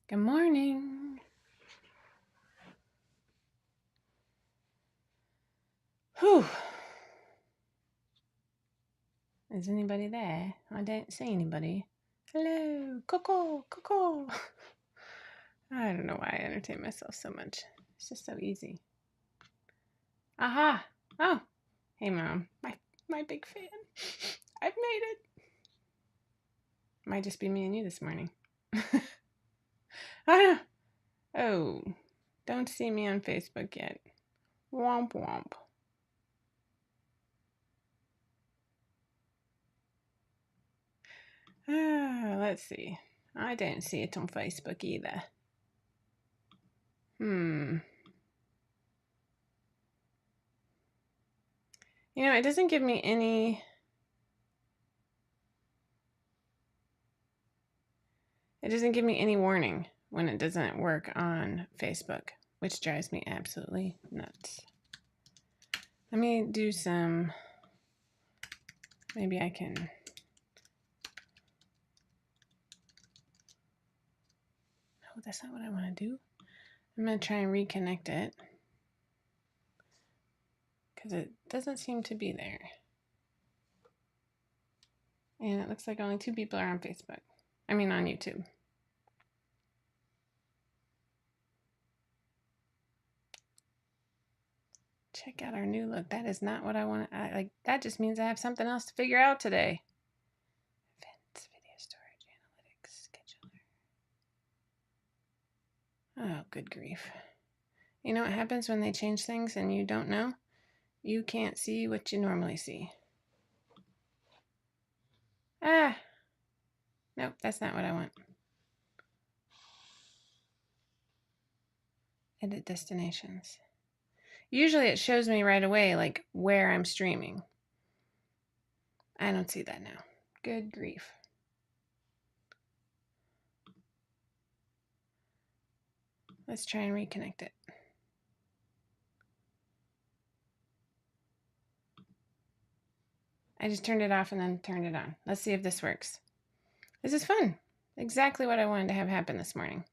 Good morning. Whew. Is anybody there? I don't see anybody. Hello. Coco. Coco. I don't know why I entertain myself so much. It's just so easy. Aha. Oh. Hey, Mom. My big fan. I've made it. Might just be me and you this morning. Ah. Oh. Don't see me on Facebook yet. Womp womp. Let's see. I don't see it on Facebook either. You know, it doesn't give me any... It doesn't give me any warning when it doesn't work on Facebook, which drives me absolutely nuts. Let me do some... Maybe I can... No, that's not what I want to do. I'm going to try and reconnect it, because it doesn't seem to be there. And it looks like only 2 people are on Facebook. I mean, on YouTube. Check out our new look. That is not what I want to... like, that just means I have something else to figure out today. Events, video storage, analytics, scheduler. Oh, good grief. You know what happens when they change things and you don't know? You can't see what you normally see. Ah! Nope, that's not what I want. Edit destinations. Usually it shows me right away, like, where I'm streaming. I don't see that now. Good grief. Let's try and reconnect it. I just turned it off and then turned it on. Let's see if this works. This is fun. Exactly what I wanted to have happen this morning.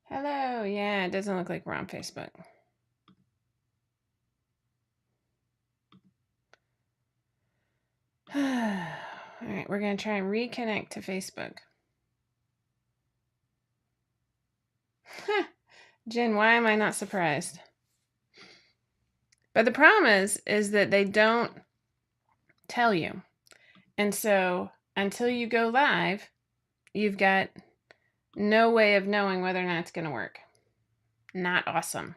Hello. Yeah, it doesn't look like we're on Facebook. All right, we're going to try and reconnect to Facebook. Jen, why am I not surprised? But the problem is that they don't tell you. And so until you go live, you've got no way of knowing whether or not it's going to work. Not awesome.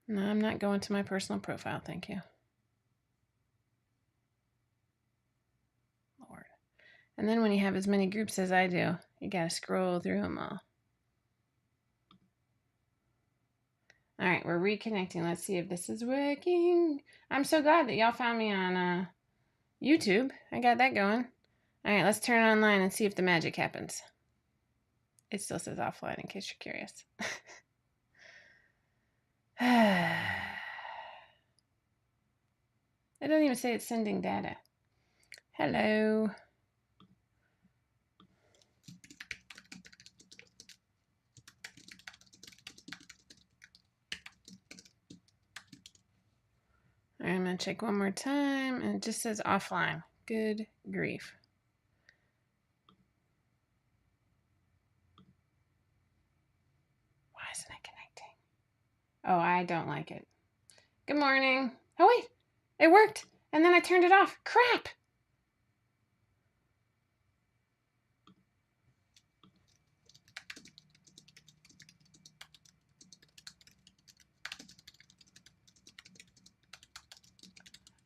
No, I'm not going to my personal profile, thank you. Lord. And then when you have as many groups as I do, you got to scroll through them all. All right, we're reconnecting. Let's see if this is working. I'm so glad that y'all found me on YouTube. I got that going. All right, let's turn it online and see if the magic happens. It still says offline in case you're curious. It doesn't even say it's sending data. Hello. All right, I'm going to check one more time, and it just says offline. Good grief. Why isn't it connecting? Oh, I don't like it. Good morning. Oh, wait. It worked, and then I turned it off. Crap.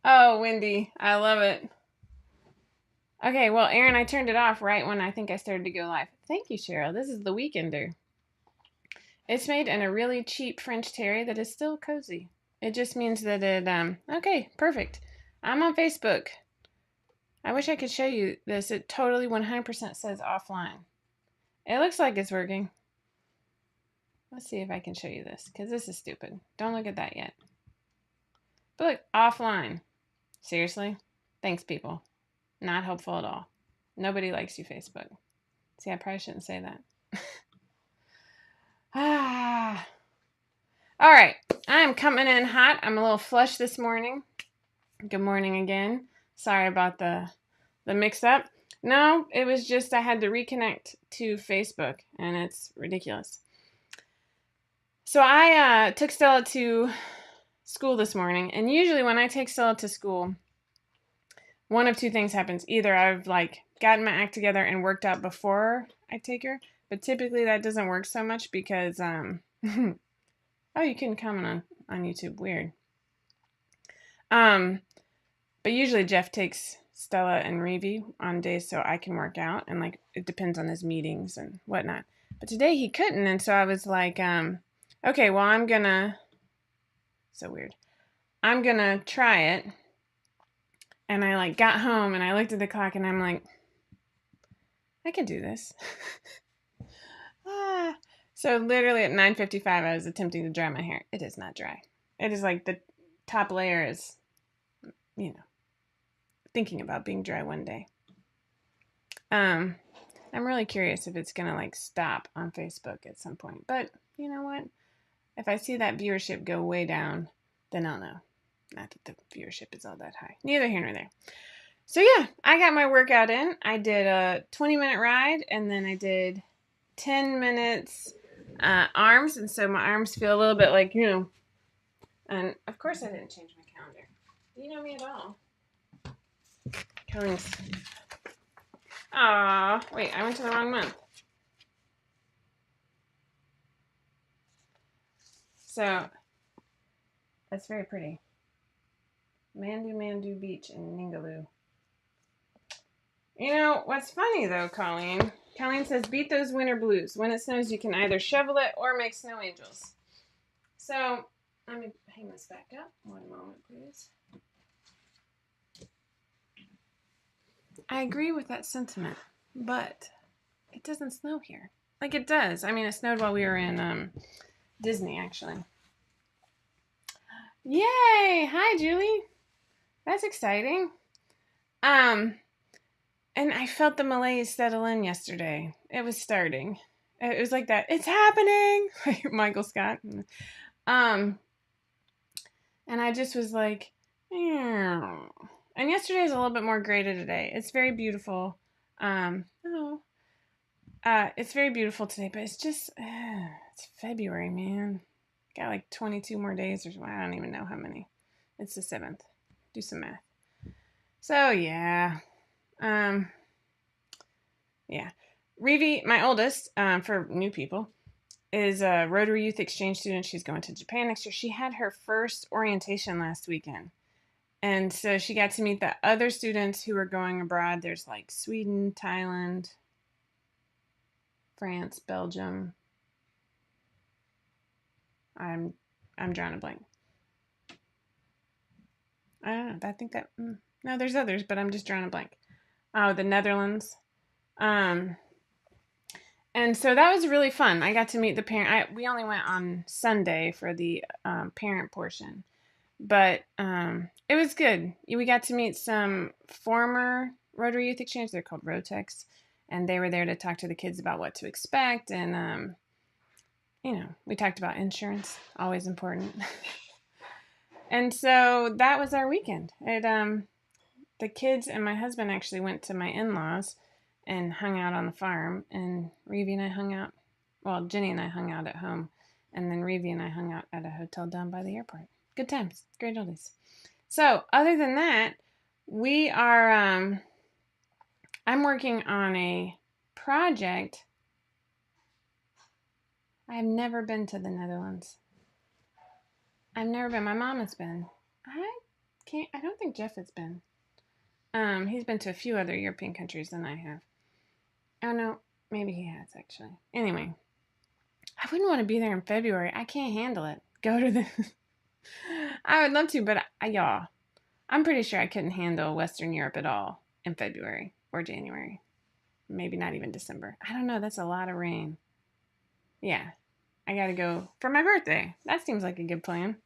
Oh, Wendy, I love it. Okay, well, Aaron, I turned it off right when I think I started to go live. Thank you, Cheryl. This is the Weekender. It's made in a really cheap French terry that is still cozy. It just means that it, okay, perfect. I'm on Facebook. I wish I could show you this. It totally 100% says offline. It looks like it's working. Let's see if I can show you this, because this is stupid. Don't look at that yet. But look, offline. Seriously? Thanks, people. Not helpful at all. Nobody likes you, Facebook. See, I probably shouldn't say that. All right. I'm coming in hot. I'm a little flushed this morning. Good morning again. Sorry about the mix-up. No, it was just I had to reconnect to Facebook, and it's ridiculous. So I took Stella to school this morning, and usually when I take Stella to school, one of two things happens. Either I've gotten my act together and worked out before I take her, but typically that doesn't work so much because oh, you can comment on YouTube. Weird. But usually Jeff takes Stella and Reevy on days so I can work out, and it depends on his meetings and whatnot. But today he couldn't, and so I was like, okay, well I'm gonna try it. And I got home and I looked at the clock and I'm like, I can do this. So literally at 9:55 I was attempting to dry my hair. It is not dry. It is the top layer is, thinking about being dry one day. I'm really curious if it's gonna stop on Facebook at some point. But you know what? If I see that viewership go way down, then I'll know. Not that the viewership is all that high. Neither here nor there. So yeah, I got my workout in. I did a 20-minute ride, and then I did 10 minutes arms, and so my arms feel a little bit and of course I didn't change my calendar. Do you know me at all? Colleen's. Aw, wait, I went to the wrong month. So, that's very pretty. Mandu Beach in Ningaloo. You know, what's funny though, Colleen? Colleen says, beat those winter blues. When it snows, you can either shovel it or make snow angels. So, let me hang this back up. One moment, please. I agree with that sentiment, but it doesn't snow here. It does. I mean, it snowed while we were in Disney, actually. Yay! Hi, Julie. That's exciting. And I felt the malaise settle in yesterday. It was starting. It was like that. It's happening, like Michael Scott. And I just was like, ew. And yesterday is a little bit more gray to today. It's very beautiful. It's very beautiful today, but it's just, it's February, man. Got 22 more days, or I don't even know how many. It's the 7th. Do some math. So, yeah. Yeah. Reevy, my oldest, for new people, is a Rotary Youth Exchange student. She's going to Japan next year. She had her first orientation last weekend. And so she got to meet the other students who were going abroad. There's Sweden, Thailand, France, Belgium. I'm drawing a blank. I don't know. I think that no, there's others, but I'm just drawing a blank. Oh, the Netherlands. And so that was really fun. I got to meet the parent. We only went on Sunday for the parent portion, but it was good. We got to meet some former Rotary Youth Exchange. They're called Rotex, and they were there to talk to the kids about what to expect. And we talked about insurance, always important. And so that was our weekend. The kids and my husband actually went to my in-laws and hung out on the farm, and Reevy and I hung out. Well, Jenny and I hung out at home, and then Reevy and I hung out at a hotel down by the airport. Good times, great oldies. So, other than that, we are. I'm working on a project. I've never been to the Netherlands. I've never been. My mom has been. I don't think Jeff has been. He's been to a few other European countries than I have. Oh no, maybe he has actually. Anyway, I wouldn't want to be there in February. I can't handle it. Go to the. I would love to, but y'all, I'm pretty sure I couldn't handle Western Europe at all in February or January. Maybe not even December. I don't know. That's a lot of rain. Yeah. I gotta go for my birthday. That seems like a good plan.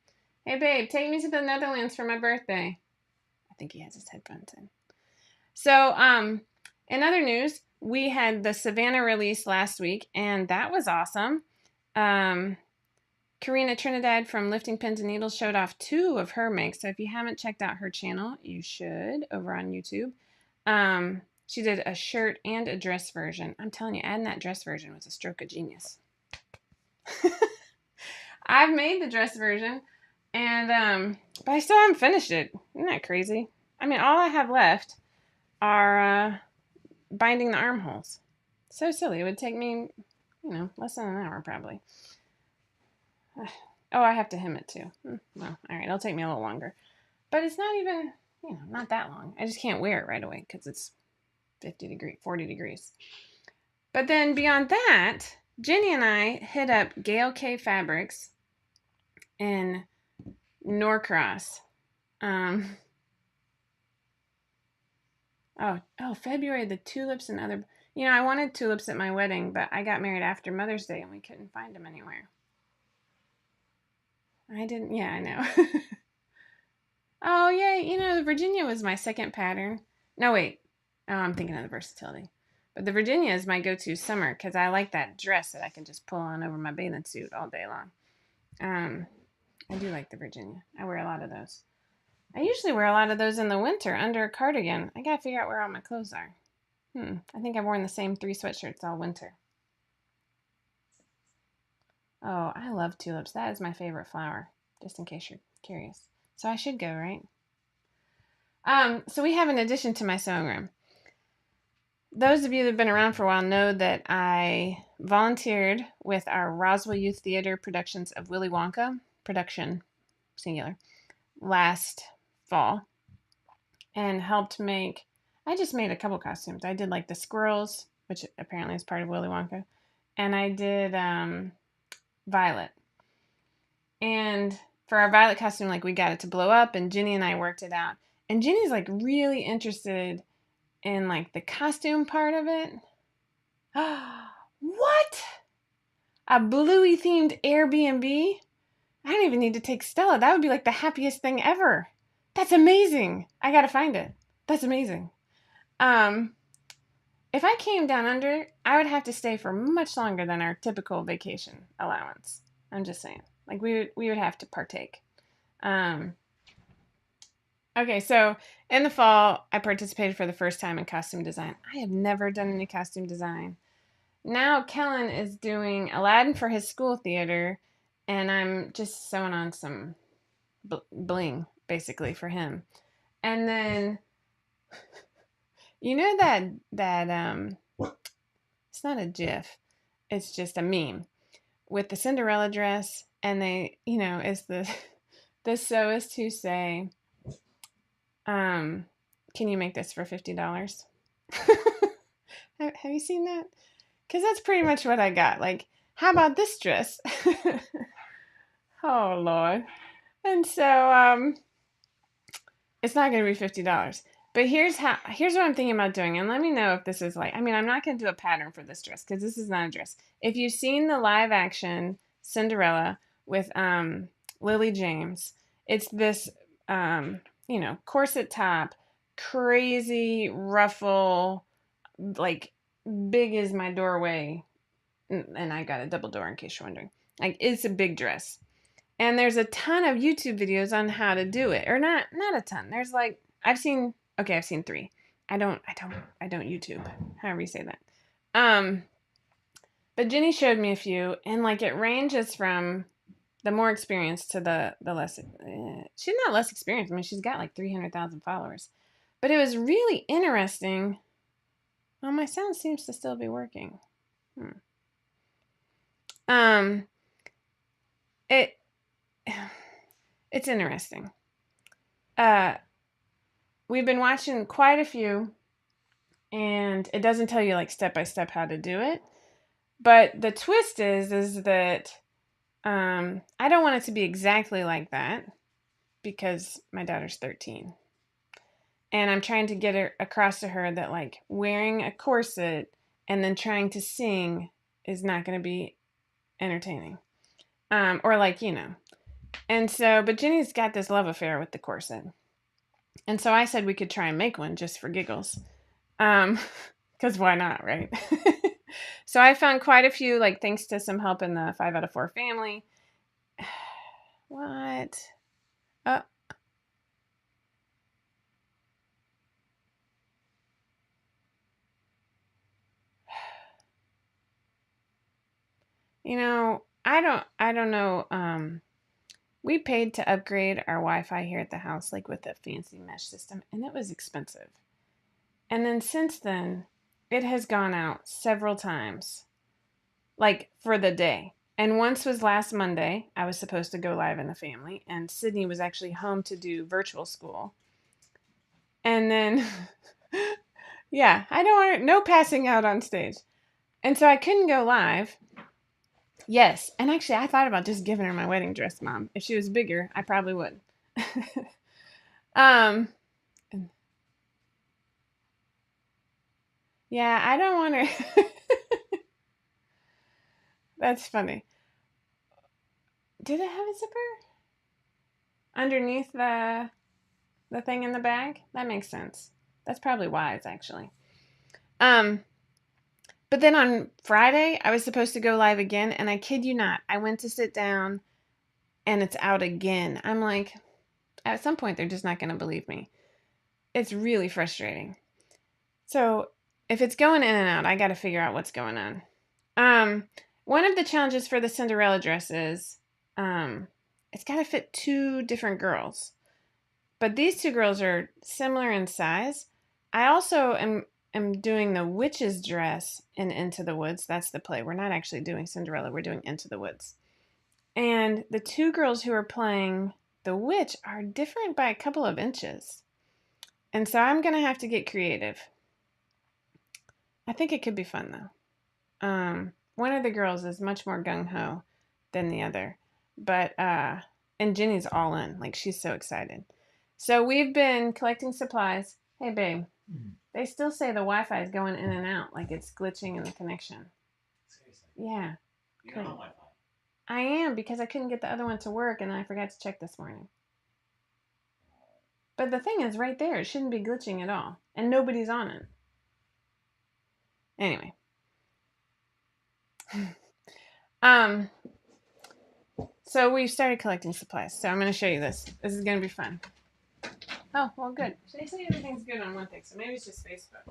Hey, babe, take me to the Netherlands for my birthday. I think he has his headphones in. So, in other news, we had the Savannah release last week, and that was awesome. Karina Trinidad from Lifting Pins and Needles showed off 2 of her makes. So if you haven't checked out her channel, you should over on YouTube. She did a shirt and a dress version. I'm telling you, adding that dress version was a stroke of genius. I've made the dress version, and but I still haven't finished it. Isn't that crazy? I mean, all I have left are binding the armholes. So silly. It would take me, less than an hour probably. Oh, I have to hem it too. Well, all right, it'll take me a little longer. But it's not even, not that long. I just can't wear it right away because it's 40 degrees. But then beyond that, Jenny and I hit up Gail K Fabrics in Norcross. February, the tulips and other... I wanted tulips at my wedding, but I got married after Mother's Day and we couldn't find them anywhere. I didn't... Yeah, I know. Oh, yeah, Virginia was my second pattern. No, wait. Oh, I'm thinking of the versatility. But the Virginia is my go-to summer because I like that dress that I can just pull on over my bathing suit all day long. I do like the Virginia. I wear a lot of those. I usually wear a lot of those in the winter under a cardigan. I gotta figure out where all my clothes are. I think I've worn the same 3 sweatshirts all winter. Oh, I love tulips. That is my favorite flower, just in case you're curious. So I should go, right? So we have an addition to my sewing room. Those of you that have been around for a while know that I volunteered with our Roswell Youth Theater productions of Willy Wonka, production, singular, last fall, and helped make... I just made a couple costumes. I did like the squirrels, which apparently is part of Willy Wonka, and I did Violet. And for our Violet costume, we got it to blow up, and Ginny and I worked it out. And Ginny's really interested in the costume part of it. What? A Bluey themed Airbnb? I don't even need to take Stella. That would be the happiest thing ever. That's amazing. I gotta find it. That's amazing. If I came down under, I would have to stay for much longer than our typical vacation allowance. I'm just saying. We would have to partake. Okay, so in the fall, I participated for the first time in costume design. I have never done any costume design. Now Kellen is doing Aladdin for his school theater, and I'm just sewing on some bling, basically, for him. And then, that it's not a GIF, it's just a meme with the Cinderella dress, and they, is the sewist who say, can you make this for $50? Have you seen that? Because that's pretty much what I got. How about this dress? Oh, Lord. And so, it's not going to be $50. But here's what I'm thinking about doing. And let me know if this is I'm not going to do a pattern for this dress because this is not a dress. If you've seen the live action Cinderella with Lily James, it's this, corset top, crazy ruffle, big as my doorway. And I got a double door in case you're wondering. It's a big dress. And there's a ton of YouTube videos on how to do it. Or not a ton. There's I've seen 3. I don't YouTube, however you say that. But Ginny showed me a few, and it ranges from the more experienced to the less. She's not less experienced. I mean, she's got 300,000 followers. But it was really interesting. Well, my sound seems to still be working. It's interesting. We've been watching quite a few, and it doesn't tell you step by step how to do it. But the twist is that I don't want it to be exactly like that because my daughter's 13. And I'm trying to get it across to her that wearing a corset and then trying to sing is not going to be entertaining. Or like, And so, but Jenny's got this love affair with the corset. And so I said we could try and make one just for giggles. Because why not, right? So I found quite a few, like thanks to some help in the 5 out of 4 family. What? Oh. I don't know. We paid to upgrade our Wi-Fi here at the house, like with a fancy mesh system, and it was expensive. And then since then, it has gone out several times, like for the day. And once was last Monday. I was supposed to go live in the family, and Sydney was actually home to do virtual school. And then, yeah, I don't want no passing out on stage. And so I couldn't go live. Yes, and actually I thought about just giving her my wedding dress, Mom. If she was bigger, I probably would. um, yeah, I don't want her. That's funny. Did it have a zipper underneath the thing in the bag? That makes sense. That's probably wise, actually. But then on Friday, I was supposed to go live again, and I kid you not, I went to sit down, and it's out again. I'm like, at some point, they're just not going to believe me. It's really frustrating. So if it's going in and out, I got to figure out what's going on. One of the challenges for the Cinderella dress is it's got to fit 2 different girls. But these 2 girls are similar in size. I also am doing the witch's dress in Into the Woods. That's the play. We're not actually doing Cinderella. We're doing Into the Woods. And the 2 girls who are playing the witch are different by a couple of inches. And so I'm going to have to get creative. I think it could be fun, though. One of the girls is much more gung-ho than the other. But, and Jenny's all in. Like, she's so excited. So we've been collecting supplies. Hey, babe. Mm-hmm. They still say the Wi-Fi is going in and out. Like, it's glitching in the connection. Seriously? Yeah. You're on Wi-Fi. I am, because I couldn't get the other one to work, and I forgot to check this morning. But the thing is right there. It shouldn't be glitching at all. And nobody's on it. Anyway. So we started collecting supplies. So I'm going to show you this. This is going to be fun. Oh, well, good. They say everything's good on one thing, so maybe it's just Facebook.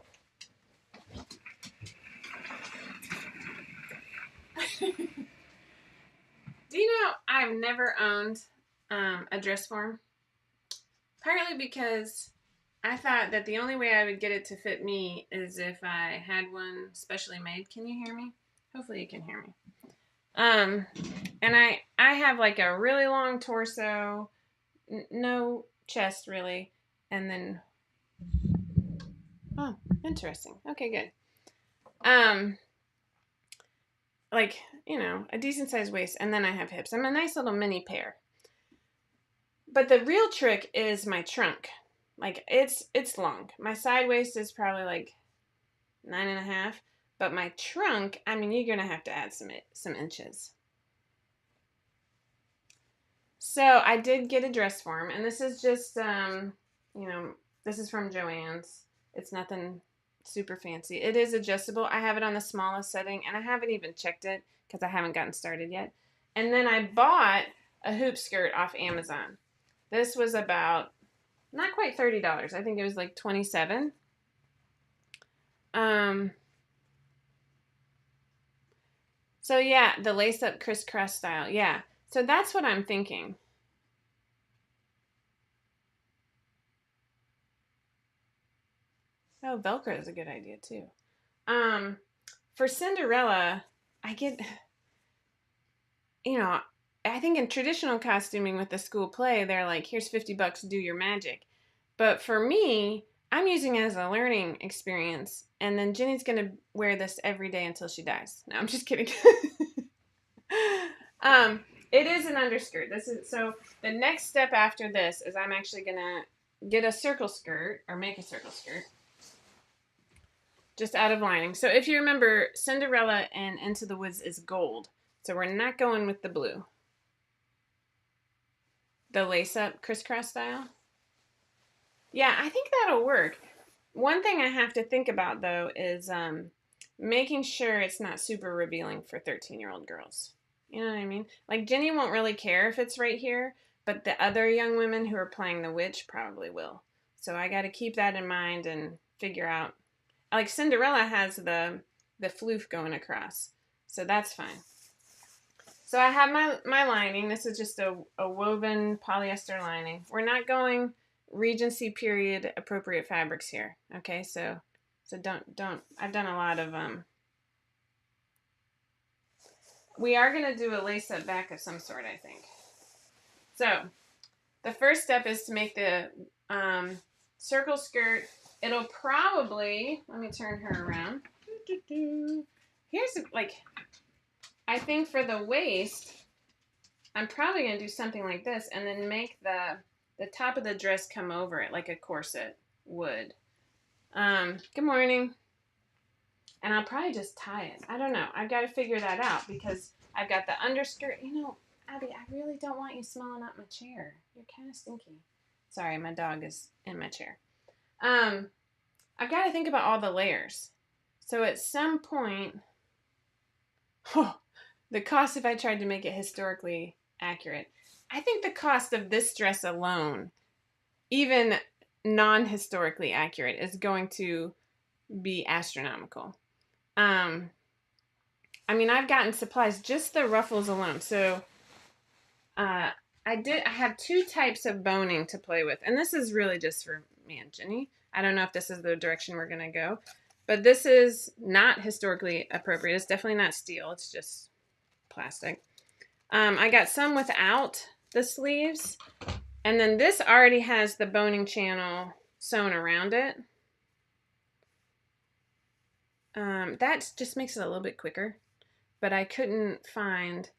Do you know I've never owned a dress form? Partly because I thought that the only way I would get it to fit me is if I had one specially made. Can you hear me? Hopefully you can hear me. And I have like a really long torso, no chest really, and then, oh, interesting. Okay, good. Like, a decent sized waist, and then I have hips. I'm a nice little mini pear. But the real trick is my trunk. Like, it's long. My side waist is probably like 9.5. But my trunk, I mean, you're going to have to add some inches. So I did get a dress form. And this is just, this is from Joann's. It's nothing super fancy. It is adjustable. I have it on the smallest setting. And I haven't even checked it because I haven't gotten started yet. And then I bought a hoop skirt off Amazon. This was about, not quite $30. I think it was like $27. So yeah, the lace-up crisscross style. Yeah. So that's what I'm thinking. Oh, Velcro is a good idea too. For Cinderella, I get, I think in traditional costuming with the school play, they're like, here's $50, do your magic. But for me, I'm using it as a learning experience. And then Jenny's going to wear this every day until she dies. No, I'm just kidding. It is an underskirt. So the next step after this is I'm actually going to get a circle skirt or make a circle skirt just out of lining. So if you remember, Cinderella and Into the Woods is gold. So we're not going with the blue. the lace-up crisscross style. Yeah, I think that'll work. One thing I have to think about, though, is making sure it's not super revealing for 13-year-old girls. You know what I mean? Like, Jenny won't really care if it's right here, but the other young women who are playing the witch probably will. So I got to keep that in mind and figure out. Like, Cinderella has the floof going across, so that's fine. So I have my lining. This is just a woven polyester lining. We're not going Regency period appropriate fabrics here. Okay, so don't. I've done a lot of we are gonna do a lace-up back of some sort, I think. So the first step is to make the circle skirt. It'll probably, let me turn her around. Here's like, I think for the waist, I'm probably gonna do something like this and then make the top of the dress come over it like a corset would. Good morning. And I'll probably just tie it. I don't know. I've got to figure that out because I've got the underskirt. You know, Abby, I really don't want you smelling up my chair. You're kind of stinky. Sorry, my dog is in my chair. I've got to think about all the layers. So at some point, the cost if I tried to make it historically accurate, I think the cost of this dress alone, even non-historically accurate, is going to be astronomical. I mean, I've gotten supplies, just the ruffles alone. So, I have two types of boning to play with. And this is really just for me and Jenny. I don't know if this is the direction we're going to go. But this is not historically appropriate. It's definitely not steel. It's just plastic. I got some without the sleeves. And then this already has the boning channel sewn around it. That just makes it a little bit quicker. But I couldn't find,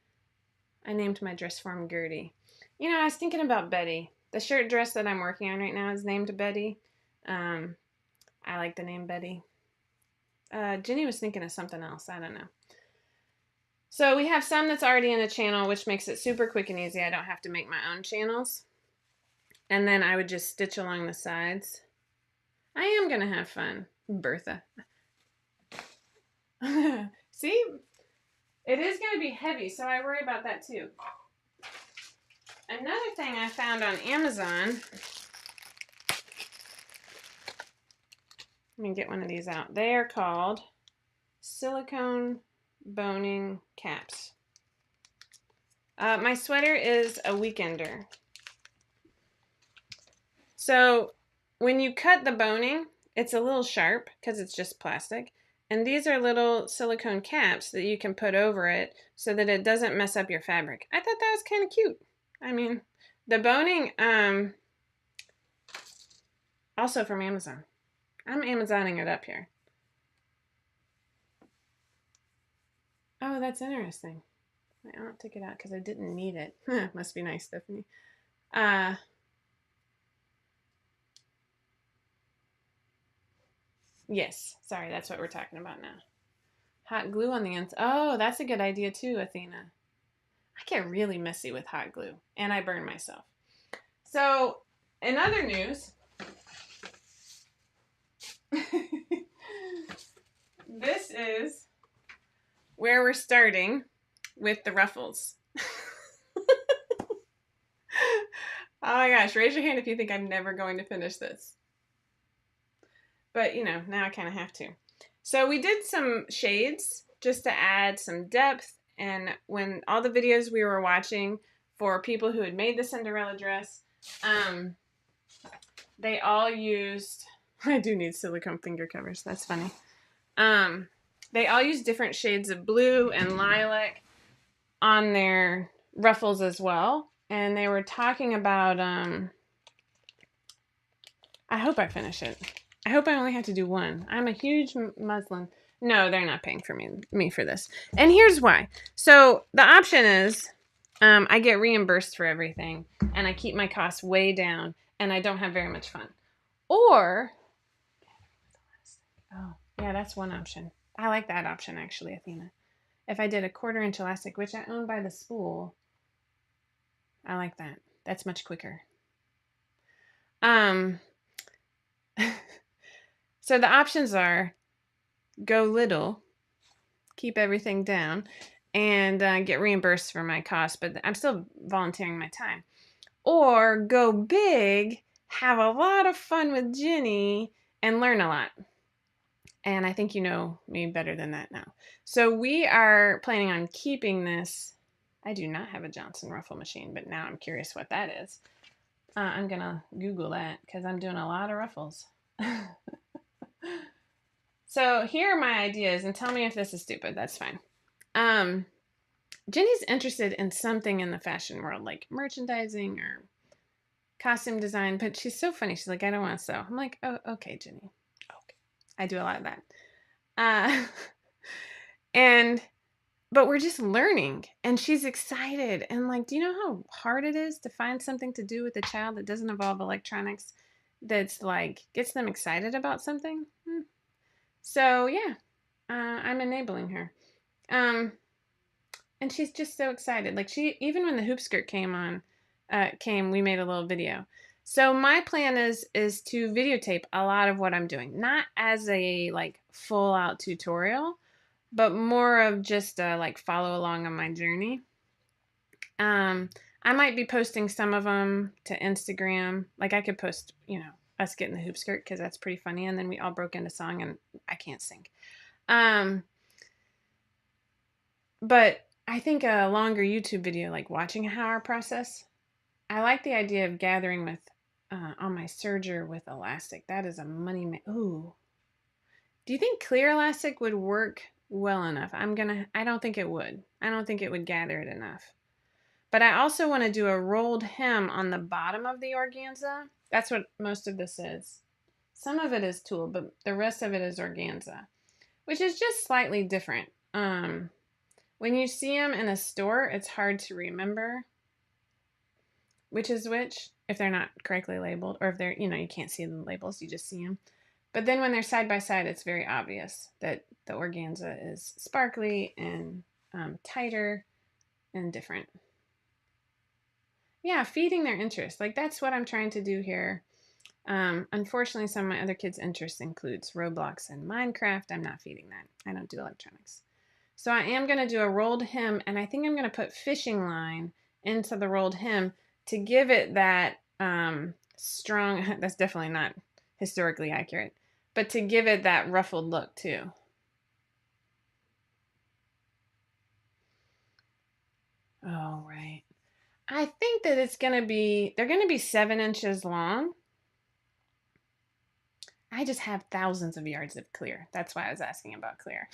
I named my dress form Gertie. You know, I was thinking about Betty. The shirt dress that I'm working on right now is named Betty. I like the name Betty. Jenny was thinking of something else. I don't know. So we have some that's already in a channel, which makes it super quick and easy. I don't have to make my own channels. And then I would just stitch along the sides. I am going to have fun. Bertha. See? It is going to be heavy, so I worry about that too. Another thing I found on Amazon. Let me get one of these out. They are called Silicone Boning Caps. My sweater is a weekender. So when you cut the boning, it's a little sharp because it's just plastic. And these are little silicone caps that you can put over it so that it doesn't mess up your fabric. I thought that was kind of cute. I mean, the boning, also from Amazon. I'm Amazoning it up here. Oh, that's interesting. I don't take it out because I didn't need it. Must be nice, Stephanie. Yes, sorry, that's what we're talking about now. Hot glue on the ends. Oh, that's a good idea too, Athena. I get really messy with hot glue, and I burn myself. So, in other news, this is where we're starting with the ruffles. Oh my gosh, raise your hand if you think I'm never going to finish this. But, you know, now I kind of have to. So we did some shades just to add some depth. And when all the videos we were watching for people who had made the Cinderella dress, they all used, I do need silicone finger covers. That's funny. They all used different shades of blue and lilac on their ruffles as well. And they were talking about, I hope I finish it. I hope I only have to do one. I'm a huge muslin. No, they're not paying for me for this. And here's why. So the option is I get reimbursed for everything and I keep my costs way down and I don't have very much fun. Or, oh, yeah, that's one option. I like that option actually, Athena. If I did a 1/4 inch elastic, which I own by the spool, I like that. That's much quicker. So the options are go little, keep everything down, and get reimbursed for my cost, but I'm still volunteering my time. Or go big, have a lot of fun with Ginny, and learn a lot. And I think you know me better than that now. So we are planning on keeping this. I do not have a Johnson ruffle machine, but now I'm curious what that is. I'm going to Google that because I'm doing a lot of ruffles. So here are my ideas, and tell me if this is stupid. That's fine. Jenny's interested in something in the fashion world, like merchandising or costume design, but she's so funny. She's like, I don't want to sew. I'm like, oh, okay, Jenny. Okay. I do a lot of that. But we're just learning, and she's excited. And like, do you know how hard it is to find something to do with a child that doesn't involve electronics that's like gets them excited about something? So yeah, I'm enabling her. And she's just so excited. Like even when the hoop skirt came, we made a little video. So my plan is to videotape a lot of what I'm doing, not as a like full out tutorial, but more of just like follow along on my journey. I might be posting some of them to Instagram. Like I could post, us getting the hoop skirt because that's pretty funny. And then we all broke into song and I can't sing. But I think a longer YouTube video, like watching how our process. I like the idea of gathering with on my serger with elastic. That is a money. Ooh. Do you think clear elastic would work well enough? I don't think it would. I don't think it would gather it enough. But I also want to do a rolled hem on the bottom of the organza. That's what most of this is. Some of it is tulle, but the rest of it is organza, which is just slightly different. When you see them in a store, it's hard to remember which is which if they're not correctly labeled, or if they're, you can't see the labels, you just see them. But then when they're side by side, it's very obvious that the organza is sparkly and tighter and different. Yeah, feeding their interest. Like that's what I'm trying to do here. Unfortunately, some of my other kids' interests includes Roblox and Minecraft. I'm not feeding that. I don't do electronics. So I am going to do a rolled hem, and I think I'm going to put fishing line into the rolled hem to give it that strong, that's definitely not historically accurate, but to give it that ruffled look too. Oh, right. I think that they're going to be 7 inches long. I just have thousands of yards of clear. That's why I was asking about clear.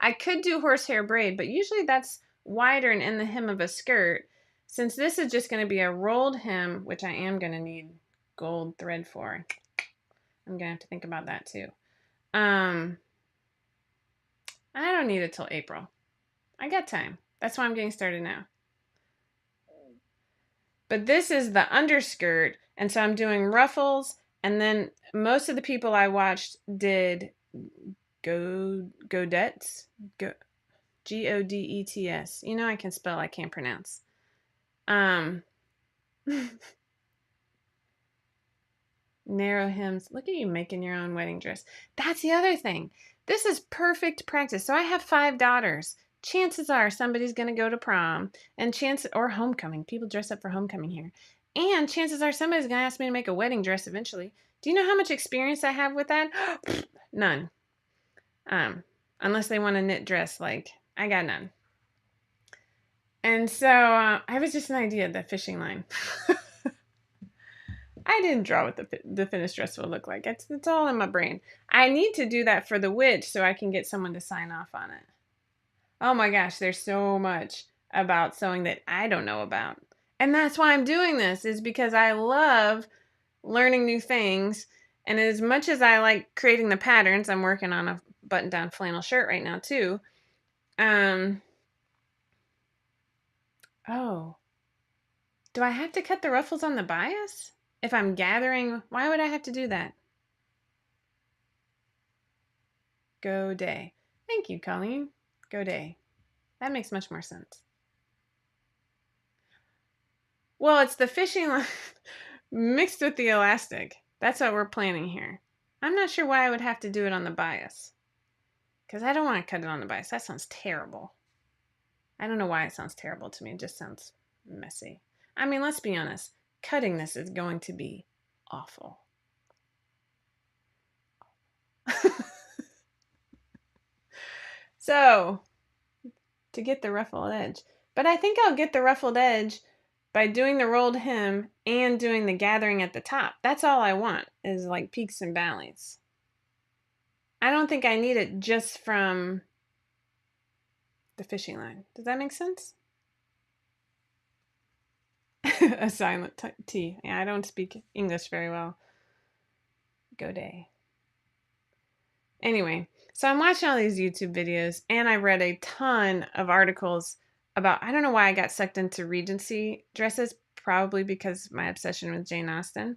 I could do horsehair braid, but usually that's wider and in the hem of a skirt. Since this is just going to be a rolled hem, which I am going to need gold thread for, I'm going to have to think about that too. I don't need it till April. I got time. That's why I'm getting started now. But this is the underskirt, and so I'm doing ruffles, and then most of the people I watched did Godets. Godets. I can spell, I can't pronounce. Narrow hems. Look at you making your own wedding dress. That's the other thing. This is perfect practice. So I have 5 daughters. Chances are somebody's going to go to prom or homecoming. People dress up for homecoming here. And chances are somebody's going to ask me to make a wedding dress eventually. Do you know how much experience I have with that? None. Unless they want a knit dress, like I got none. And so I was just an idea, the fishing line. I didn't draw what the finished dress will look like. It's all in my brain. I need to do that for the witch so I can get someone to sign off on it. Oh my gosh, there's so much about sewing that I don't know about. And that's why I'm doing this, is because I love learning new things. And as much as I like creating the patterns, I'm working on a button-down flannel shirt right now too. Oh. Do I have to cut the ruffles on the bias? If I'm gathering, why would I have to do that? Go day. Thank you, Colleen. Go day. That makes much more sense. Well, it's the fishing line mixed with the elastic. That's what we're planning here. I'm not sure why I would have to do it on the bias. Because I don't want to cut it on the bias. That sounds terrible. I don't know why it sounds terrible to me. It just sounds messy. I mean, let's be honest. Cutting this is going to be awful. So, to get the ruffled edge. But I think I'll get the ruffled edge by doing the rolled hem and doing the gathering at the top. That's all I want, is like peaks and valleys. I don't think I need it just from the fishing line. Does that make sense? A silent T. Yeah, I don't speak English very well. Go day. Anyway, so I'm watching all these YouTube videos and I read a ton of articles about, I don't know why I got sucked into Regency dresses, probably because my obsession with Jane Austen.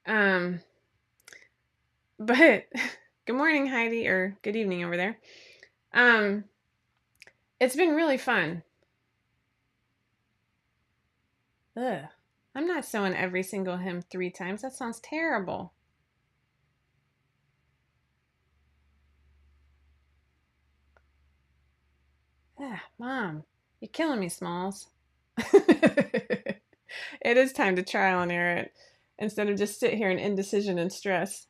But good morning, Heidi, or good evening over there. It's been really fun. Ugh. I'm not sewing every single hem 3 times. That sounds terrible. Ah, Mom, you're killing me, Smalls. It is time to trial and error it instead of just sit here in indecision and stress.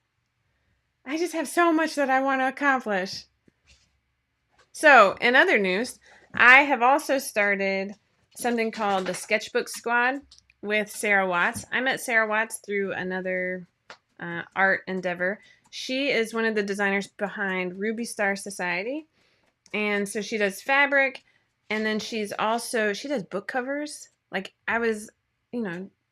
I just have so much that I want to accomplish. So, in other news, I have also started something called the Sketchbook Squad with Sarah Watts. I met Sarah Watts through another art endeavor. She is one of the designers behind Ruby Star Society. And so she does fabric, and then she does book covers. Like, I was,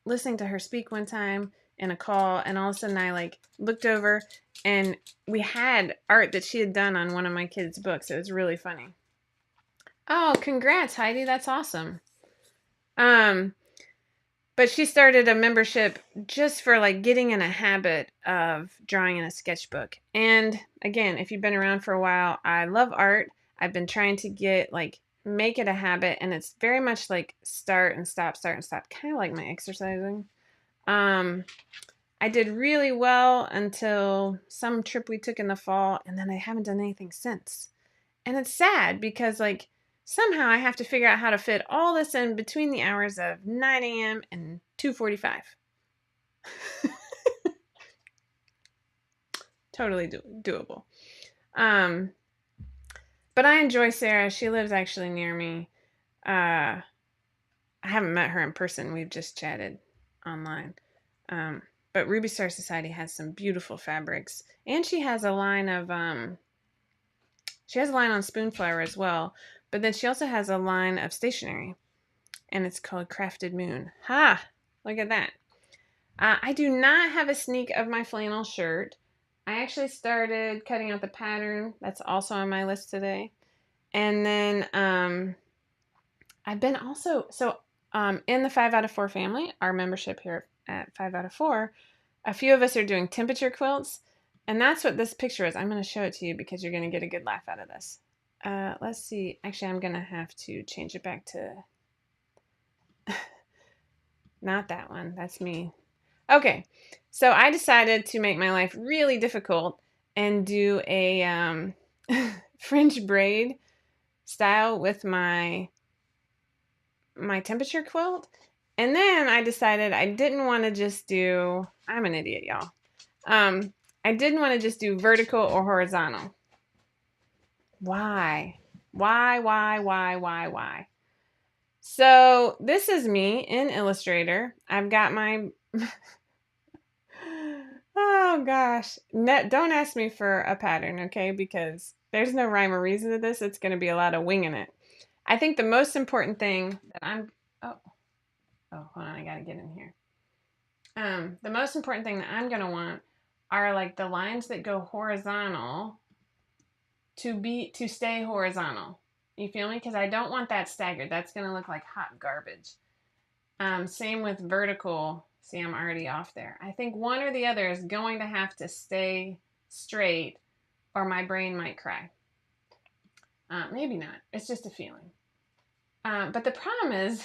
listening to her speak one time in a call, and all of a sudden I looked over and we had art that she had done on one of my kids' books. It was really funny. Oh, congrats, Heidi. That's awesome. But she started a membership just for getting in a habit of drawing in a sketchbook. And again, if you've been around for a while, I love art. I've been trying to make it a habit, and it's very much like start and stop, kind of like my exercising. I did really well until some trip we took in the fall, and then I haven't done anything since. And it's sad because somehow I have to figure out how to fit all this in between the hours of 9 a.m. and 2:45. Totally doable. But I enjoy Sarah. She lives actually near me. I haven't met her in person. We've just chatted online. But Ruby Star Society has some beautiful fabrics. And she has a line of she has a line on Spoonflower as well. But then she also has a line of stationery. And it's called Crafted Moon. Ha! Look at that. I do not have a sneak of my flannel shirt. I actually started cutting out the pattern. That's also on my list today. And then I've been also, in the 5 out of 4 family, our membership here at 5 out of 4, a few of us are doing temperature quilts. And that's what this picture is. I'm going to show it to you because you're going to get a good laugh out of this. Let's see. Actually, I'm going to have to change it back to not that one. That's me. Okay. So I decided to make my life really difficult and do a French braid style with my temperature quilt. And then I decided I didn't want to just do, I'm an idiot, y'all. I didn't want to just do vertical or horizontal. Why? Why? So this is me in Illustrator. I've got my, oh gosh. Don't ask me for a pattern, okay? Because there's no rhyme or reason to this. It's going to be a lot of winging it. I think the most important thing that hold on, I got to get in here. The most important thing that I'm going to want are the lines that go horizontal to stay horizontal. You feel me? Because I don't want that staggered. That's going to look like hot garbage. Same with vertical. See, I'm already off there. I think one or the other is going to have to stay straight or my brain might cry. Maybe not. It's just a feeling. But the problem is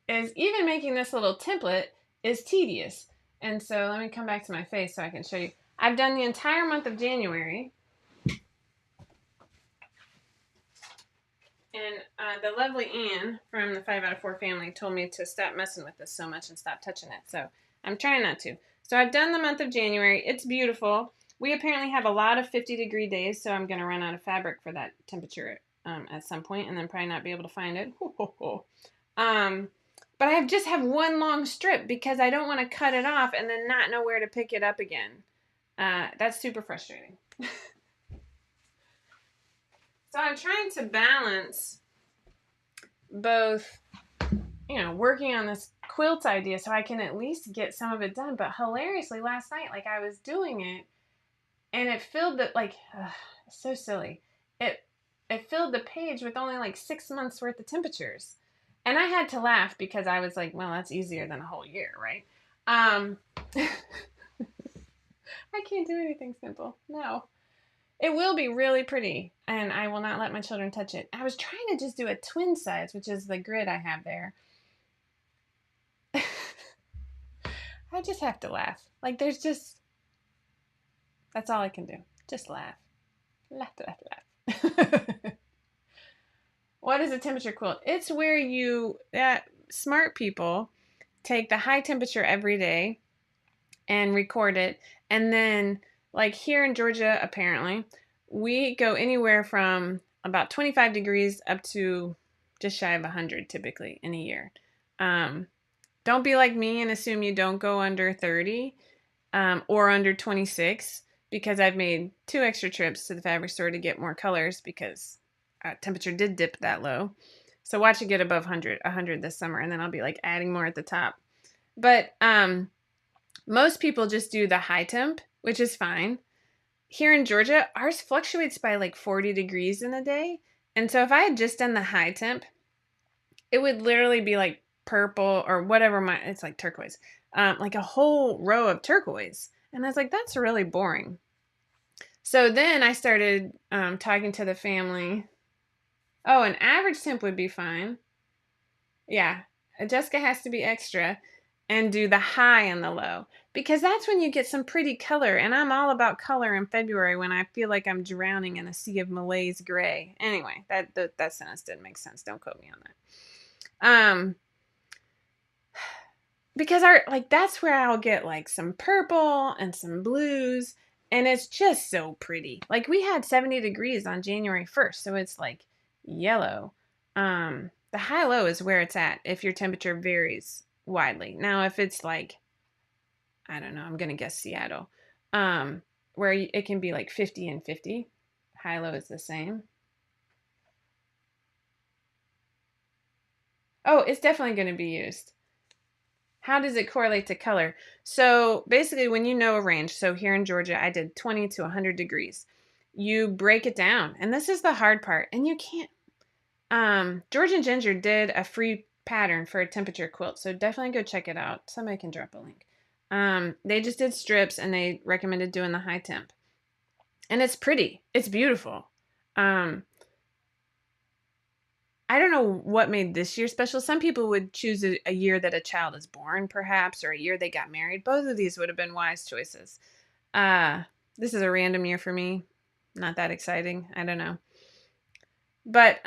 is even making this little template is tedious. And so let me come back to my face so I can show you. I've done the entire month of January. And the lovely Anne from the 5 out of 4 family told me to stop messing with this so much and stop touching it. So I'm trying not to. So I've done the month of January. It's beautiful. We apparently have a lot of 50-degree days, so I'm going to run out of fabric for that temperature at some point and then probably not be able to find it. But I just have one long strip because I don't want to cut it off and then not know where to pick it up again. That's super frustrating. So I'm trying to balance both, working on this quilt idea so I can at least get some of it done. But hilariously, last night, I was doing it, and it filled the, it's so silly. It filled the page with only 6 months worth of temperatures. And I had to laugh because I was like, well, that's easier than a whole year, right? I can't do anything simple. No. It will be really pretty, and I will not let my children touch it. I was trying to just do a twin size, which is the grid I have there. I just have to laugh. That's all I can do. Just laugh. Laugh. What is a temperature quilt? It's where smart people take the high temperature every day and record it, and then here in Georgia, apparently, we go anywhere from about 25 degrees up to just shy of 100 typically in a year. Don't be like me and assume you don't go under 30 or under 26, because I've made 2 extra trips to the fabric store to get more colors because temperature did dip that low. So watch it get above 100 this summer, and then I'll be adding more at the top. But most people just do the high temp, which is fine. Here in Georgia, ours fluctuates by 40 degrees in a day. And so if I had just done the high temp, it would literally be purple or whatever it's turquoise, a whole row of turquoise. And I was like, that's really boring. So then I started talking to the family. Oh, an average temp would be fine. Yeah, Jessica has to be extra and do the high and the low, because that's when you get some pretty color. And I'm all about color in February when I feel like I'm drowning in a sea of malaise gray. Anyway, that sentence didn't make sense. Don't quote me on that. Because that's where I'll get some purple and some blues, and it's just so pretty. We had 70 degrees on January 1st, so it's yellow. The high-low is where it's at if your temperature varies widely. Now, if it's I don't know, I'm going to guess Seattle, where it can be 50 and 50, high-low is the same. Oh, it's definitely going to be used. How does it correlate to color? So basically, when you know a range, so here in Georgia, I did 20 to 100 degrees. You break it down, and this is the hard part, and you can't. George and Ginger did a free pattern for a temperature quilt, so definitely go check it out. Somebody can drop a link. They just did strips, and they recommended doing the high temp. And it's pretty. It's beautiful. I don't know what made this year special. Some people would choose a year that a child is born, perhaps, or a year they got married. Both of these would have been wise choices. This is a random year for me. Not that exciting. I don't know. But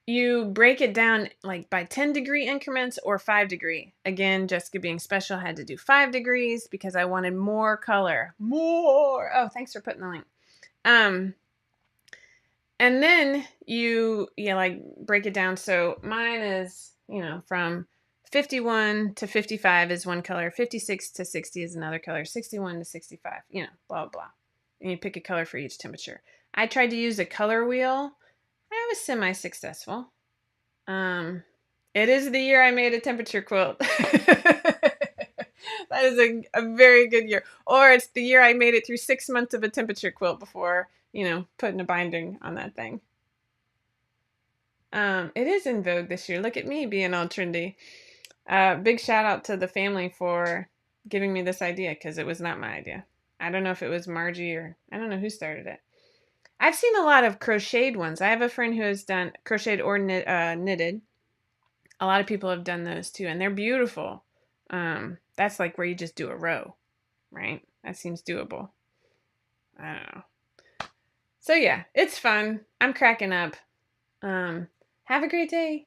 you break it down by 10 degree increments or 5 degree. Again, Jessica being special had to do 5 degrees because I wanted more color. More. Oh, thanks for putting the link. And then you break it down. So mine is, from 51 to 55 is one color, 56 to 60 is another color, 61 to 65, blah, blah. And you pick a color for each temperature. I tried to use a color wheel. I was semi-successful. It is the year I made a temperature quilt. That is a very good year. Or it's the year I made it through 6 months of a temperature quilt before, putting a binding on that thing. It is in vogue this year. Look at me being all trendy. Big shout out to the family for giving me this idea, because it was not my idea. I don't know if it was Margie or I don't know who started it. I've seen a lot of crocheted ones. I have a friend who has done crocheted or knitted. A lot of people have done those too, and they're beautiful. That's like where you just do a row, right? That seems doable. I don't know. So yeah, it's fun. I'm cracking up. Have a great day.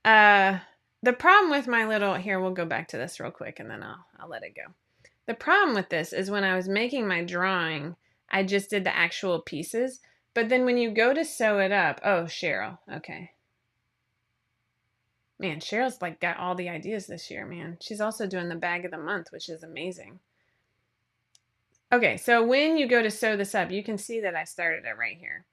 The problem with my little, here, we'll go back to this real quick and then I'll let it go. The problem with this is when I was making my drawing, I just did the actual pieces. But then when you go to sew it up, oh, Cheryl, okay. Man, Cheryl's like got all the ideas this year, man. She's also doing the bag of the month, which is amazing. Okay, so when you go to sew this up, you can see that I started it right here.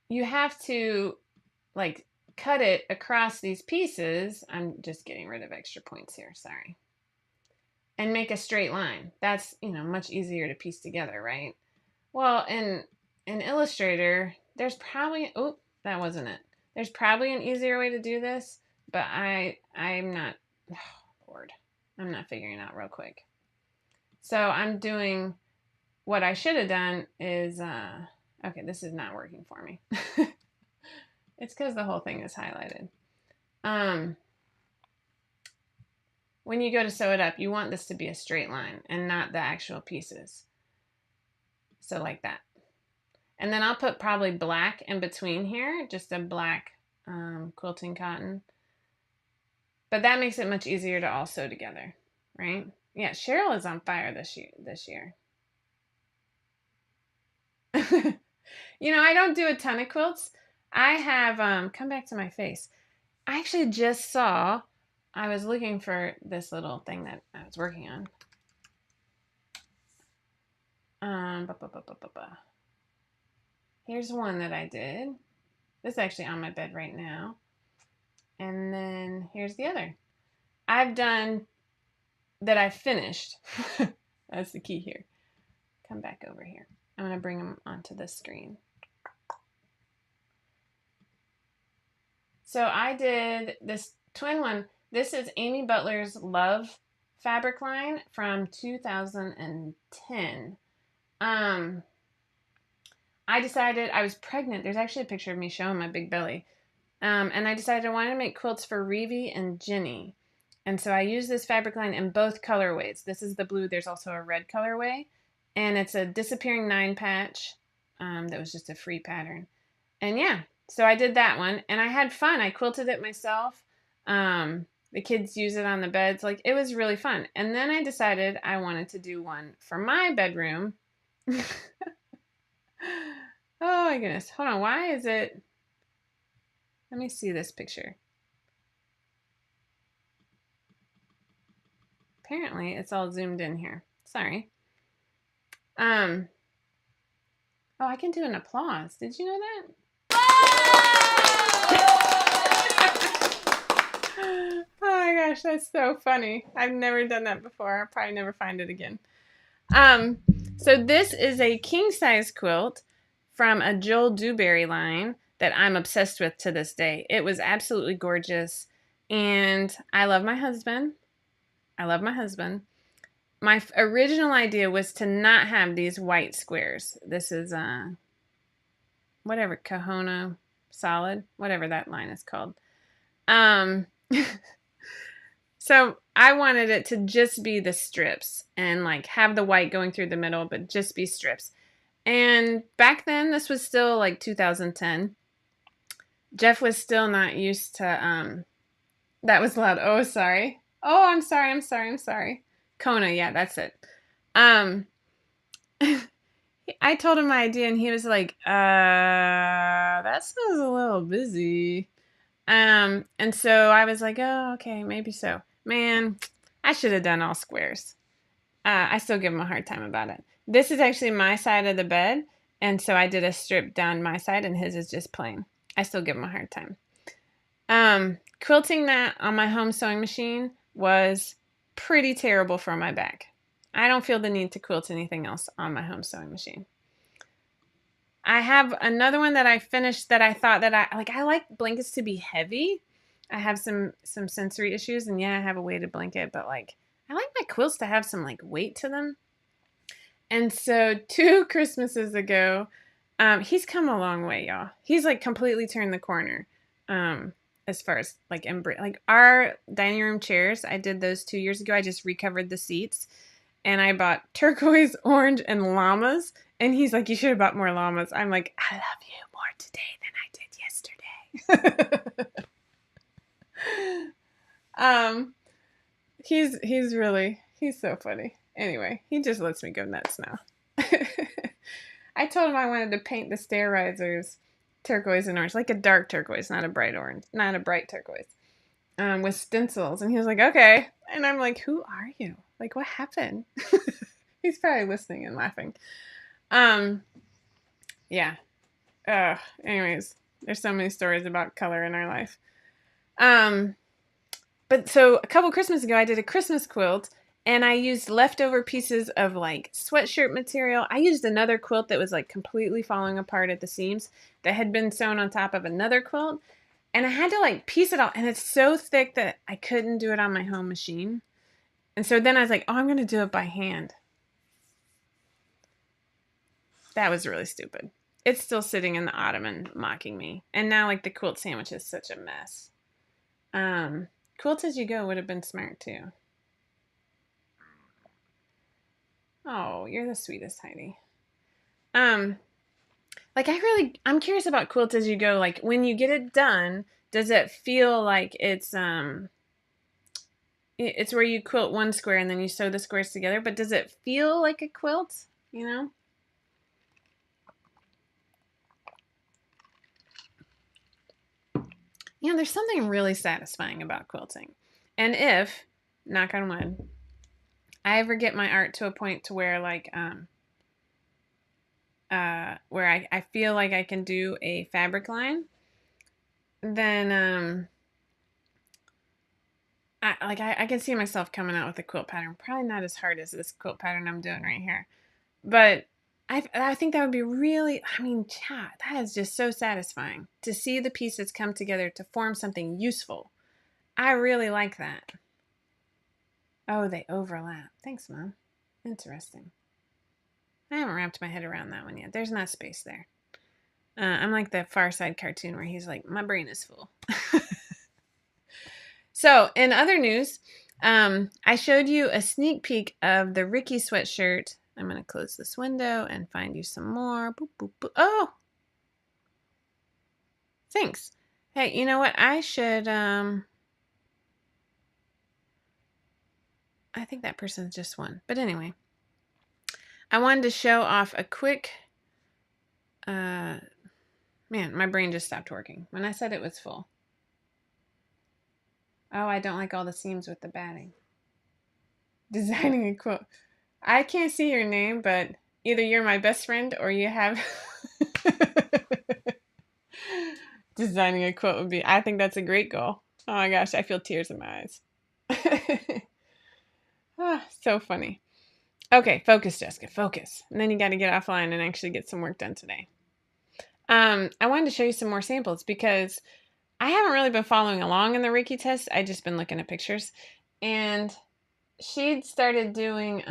You have to like cut it across these pieces. I'm just getting rid of extra points here, sorry. And make a straight line. That's, much easier to piece together, right? Well, in Illustrator, there's probably, oh, that wasn't it. There's probably an easier way to do this, but I'm not, oh, Lord, I'm not figuring it out real quick. So I'm doing, what I should have done is, okay, this is not working for me. It's because the whole thing is highlighted. When you go to sew it up, you want this to be a straight line and not the actual pieces. So like that. And then I'll put probably black in between here, just a black quilting cotton. But that makes it much easier to all sew together, right? Yeah, Cheryl is on fire this year. I don't do a ton of quilts. I have, come back to my face. I actually just saw, I was looking for this little thing that I was working on. Here's one that I did. This is actually on my bed right now. And then here's the other. I've done that I finished. That's the key here. Come back over here. I'm going to bring them onto the screen. So I did this twin one. This is Amy Butler's Love fabric line from 2010. I decided I was pregnant. There's actually a picture of me showing my big belly. And I decided I wanted to make quilts for Reevie and Ginny. And so I used this fabric line in both colorways. This is the blue. There's also a red colorway. And it's a disappearing 9 patch. That was just a free pattern. And yeah, so I did that one. And I had fun. I quilted it myself. The kids use it on the beds. Like, it was really fun. And then I decided I wanted to do one for my bedroom. Oh my goodness. Hold on. Why is it... Let me see this picture. Apparently, it's all zoomed in here. Sorry. Oh, I can do an applause. Did you know that? Oh my gosh, that's so funny. I've never done that before. I'll probably never find it again. So this is a king-size quilt from a Joel Dewberry line that I'm obsessed with to this day. It was absolutely gorgeous, and I love my husband. My original idea was to not have these white squares. This is whatever, Kahona Solid, whatever that line is called. So I wanted it to just be the strips and like have the white going through the middle, but just be strips. And back then, this was still like 2010. Jeff was still not used to, that was loud. Oh, sorry. Oh, I'm sorry. Kona, yeah, that's it. I told him my idea and he was like, that sounds a little busy. And so I was like, oh, okay, maybe so. Man, I should have done all squares. I still give him a hard time about it. This is actually my side of the bed, and so I did a strip down my side, and his is just plain. I still give him a hard time. Quilting that on my home sewing machine was pretty terrible for my back. I don't feel the need to quilt anything else on my home sewing machine. I have another one that I finished that I thought that I like blankets to be heavy. I have some sensory issues, and yeah, I have a weighted blanket, but like I like my quilts to have some like weight to them. And so 2 Christmases ago, He's come a long way, y'all. He's like completely turned the corner. As far as like our dining room chairs, I did those 2 years ago. I just recovered the seats, and I bought turquoise, orange, and llamas. And he's like, "You should have bought more llamas." I'm like, "I love you more today than I did yesterday." He's so funny. Anyway, he just lets me go nuts now. I told him I wanted to paint the stair risers turquoise and orange, like a dark turquoise, not a bright orange, not a bright turquoise, with stencils. And he was like, "Okay." And I'm like, "Who are you? Like, what happened?" He's probably listening and laughing. Yeah. Anyways, there's so many stories about color in our life. But so a couple Christmas ago, I did a Christmas quilt, and I used leftover pieces of like sweatshirt material. I used another quilt that was like completely falling apart at the seams that had been sewn on top of another quilt. And I had to like piece it all. And it's so thick that I couldn't do it on my home machine. And so then I was like, oh, I'm going to do it by hand. That was really stupid. It's still sitting in the ottoman mocking me. And now like the quilt sandwich is such a mess. Quilt as you go would have been smart too. Oh, you're the sweetest, Heidi. Like I'm curious about Quilt as you go. Like when you get it done, does it feel like it's where you quilt one square and then you sew the squares together, but does it feel like a quilt, you know? You know, there's something really satisfying about quilting. And if, knock on wood, I ever get my art to a point to where like where I feel like I can do a fabric line, then I can see myself coming out with a quilt pattern. Probably not as hard as this quilt pattern I'm doing right here, but I think that would be really, I mean, that is just so satisfying to see the pieces come together to form something useful. I really like that. Oh, they overlap. Thanks, Mom. Interesting. I haven't wrapped my head around that one yet. There's not space there. I'm like the Far Side cartoon where he's like, my brain is full. So, in other news, I showed you a sneak peek of the Ricky sweatshirt. I'm going to close this window and find you some more. Boop, boop, boop. Oh! Thanks. Hey, you know what? I should, I think that person's just one. But anyway, I wanted to show off a quick, man, my brain just stopped working when I said it was full. Oh, I don't like all the seams with the batting. Designing a quilt. I can't see your name, but either you're my best friend or you have... Designing a quilt would be... I think that's a great goal. Oh my gosh, I feel tears in my eyes. So funny. Okay, focus, Jessica, focus. And then you got to get offline and actually get some work done today. I wanted to show you some more samples because I haven't really been following along in the Reiki test. I just been looking at pictures, and she'd started doing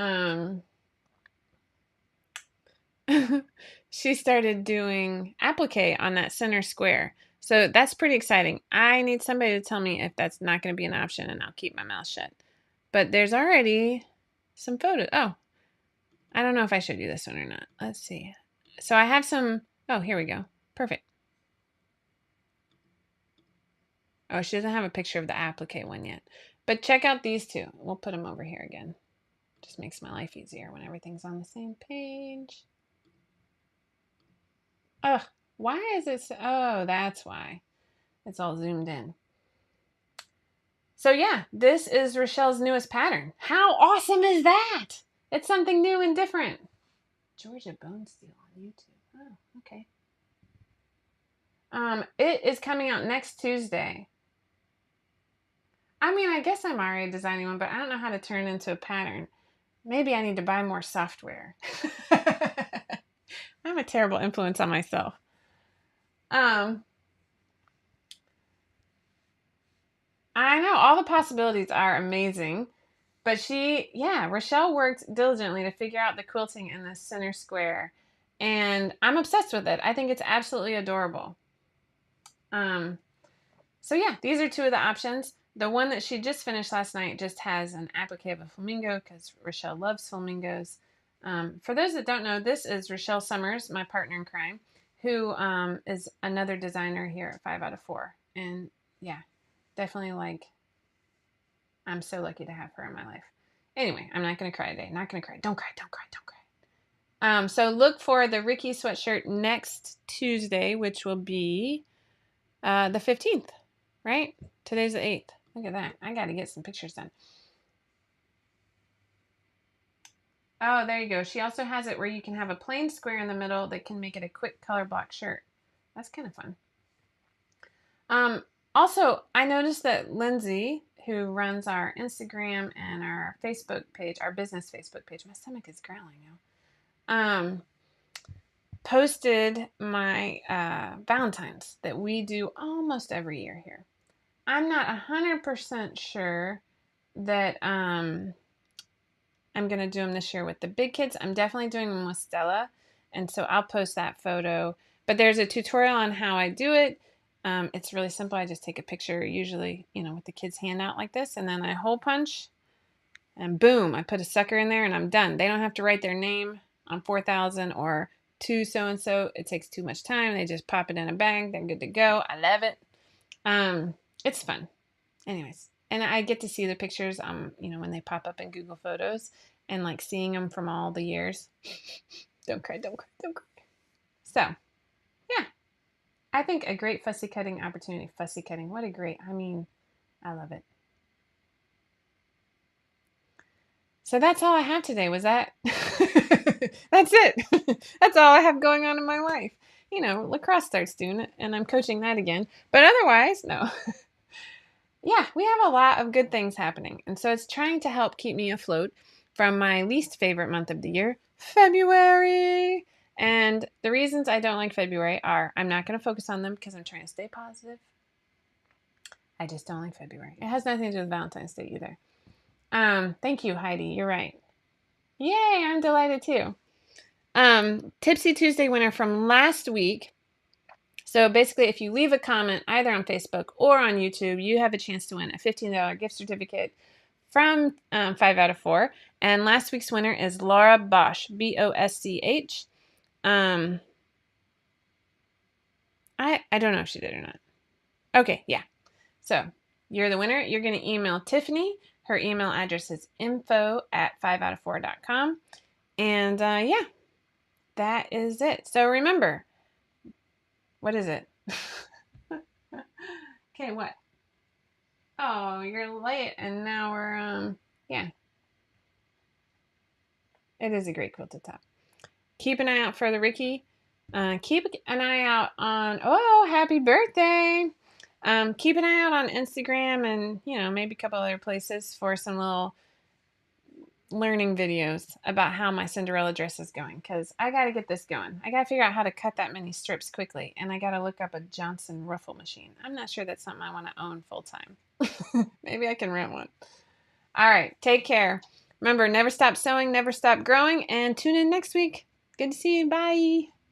she started doing applique on that center square. So that's pretty exciting. I need somebody to tell me if that's not going to be an option, and I'll keep my mouth shut. But there's already some photos. Oh, I don't know if I showed you this one or not. Let's see. So I have some. Oh, here we go. Perfect. Oh, she doesn't have a picture of the applique one yet. But check out these two. We'll put them over here again. Just makes my life easier when everything's on the same page. Ugh, why is it so... Oh, that's why. It's all zoomed in. So yeah, this is Rochelle's newest pattern. How awesome is that? It's something new and different. Georgia Bone Steel on YouTube. Oh, okay. It is coming out next Tuesday. I mean, I guess I'm already designing one, but I don't know how to turn it into a pattern. Maybe I need to buy more software. I'm a terrible influence on myself. I know all the possibilities are amazing, but Rochelle worked diligently to figure out the quilting in the center square. and I'm obsessed with it. I think it's absolutely adorable. So yeah, these are two of the options. The one that she just finished last night just has an applique of a flamingo because Rochelle loves flamingos. For those that don't know, this is Rochelle Summers, my partner in crime, who is another designer here at 5 out of 4. And yeah, definitely like, I'm so lucky to have her in my life. Anyway, I'm not going to cry today. Not going to cry. Don't cry, don't cry, don't cry. So look for the Ricky sweatshirt next Tuesday, which will be the 15th, right? Today's the 8th. Look at that. I got to get some pictures done. Oh, there you go. She also has it where you can have a plain square in the middle that can make it a quick color block shirt. That's kind of fun. Also, I noticed that Lindsay, who runs our Instagram and our Facebook page, our business Facebook page, my stomach is growling now, posted my Valentine's that we do almost every year here. I'm not 100% sure that I'm going to do them this year with the big kids. I'm definitely doing them with Stella, and so I'll post that photo. But there's a tutorial on how I do it. It's really simple. I just take a picture, usually, with the kid's hand out like this, and then I hole punch, and boom, I put a sucker in there, and I'm done. They don't have to write their name on 4,000 or to so-and-so. It takes too much time. They just pop it in a bag. They're good to go. I love it. It's fun. Anyways, and I get to see the pictures, when they pop up in Google Photos, and like seeing them from all the years. Don't cry, don't cry, don't cry. So, yeah. I think a great fussy cutting opportunity. Fussy cutting, what a great, I love it. So that's all I have today. Was that? That's it. That's all I have going on in my life. Lacrosse starts soon, and I'm coaching that again. But otherwise, no. Yeah, we have a lot of good things happening. And so it's trying to help keep me afloat from my least favorite month of the year, February. And the reasons I don't like February are I'm not going to focus on them because I'm trying to stay positive. I just don't like February. It has nothing to do with Valentine's Day either. Thank you, Heidi. You're right. Yay, I'm delighted too. Tipsy Tuesday winner from last week. So basically, if you leave a comment either on Facebook or on YouTube, you have a chance to win a $15 gift certificate from 5 out of 4. And last week's winner is Laura Bosch, Bosch. I don't know if she did or not. Okay, yeah. So you're the winner. You're going to email Tiffany. Her email address is info@5outof4.com. And yeah, that is it. So remember, what is it? Okay, what? Oh, you're late, and now we're, yeah. It is a great quilted top. Keep an eye out for the Ricky. Keep an eye out on, oh, happy birthday. Keep an eye out on Instagram and, maybe a couple other places for some little learning videos about how my Cinderella dress is going, because I got to get this going. I got to figure out how to cut that many strips quickly, and I got to look up a Johnson ruffle machine. I'm not sure that's something I want to own full time. Maybe I can rent one. All right, take care. Remember, never stop sewing, never stop growing, and tune in next week. Good to see you. Bye.